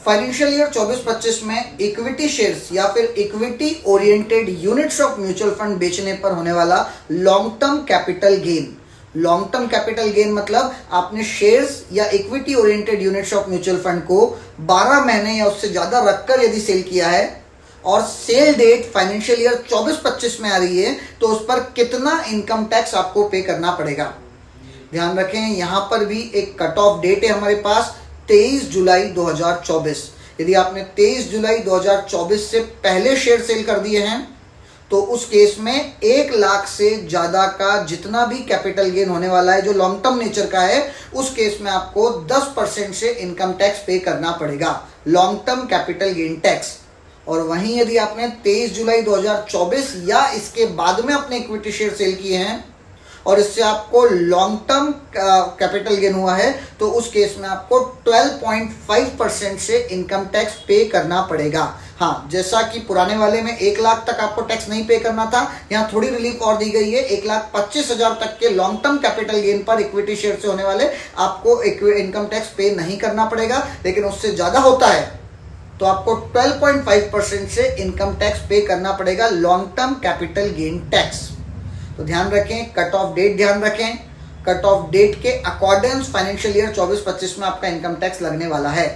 Financial year 24-25 में equity shares या फिर equity oriented units of mutual fund बेचने पर होने वाला long term capital gain. Long term capital gain मतलब आपने शेयर्स या equity oriented units of mutual fund को 12 महीने या उससे ज्यादा रखकर यदि सेल किया है और सेल डेट फाइनेंशियल ईयर 24-25 में आ रही है तो उस पर कितना इनकम टैक्स आपको पे करना पड़ेगा। ध्यान रखें, यहां पर भी एक कट ऑफ डेट है हमारे पास 23 जुलाई 2024। यदि आपने 23 जुलाई 2024 से पहले शेयर सेल कर दिए हैं तो उस केस में 1 लाख से ज्यादा का जितना भी कैपिटल गेन होने वाला है जो लॉन्ग टर्म नेचर का है, उस केस में आपको 10% से इनकम टैक्स पे करना पड़ेगा, long term capital gain tax. और वहीं यदि आपने 23 जुलाई 2024 या इसके बाद में अपने इक्विटी शेयर सेल किए हैं और इससे आपको लॉन्ग टर्म कैपिटल गेन हुआ है तो उस केस में आपको 12.5% से इनकम टैक्स पे करना पड़ेगा। हाँ, जैसा कि पुराने वाले में 1 लाख तक आपको टैक्स नहीं पे करना था, यहाँ थोड़ी रिलीफ और दी गई है। 1,25,000 तक के लॉन्ग टर्म कैपिटल गेन पर इक्विटी शेयर से होने वाले आपको इनकम टैक्स पे नहीं करना पड़ेगा, लेकिन उससे ज्यादा होता है तो आपको 12.5% से इनकम टैक्स पे करना पड़ेगा, long term capital gain tax. तो ध्यान रखें, कट ऑफ डेट ध्यान रखें, कट ऑफ डेट के अकॉर्डिंग फाइनेंशियल ईयर 24-25 में आपका इनकम टैक्स लगने वाला है।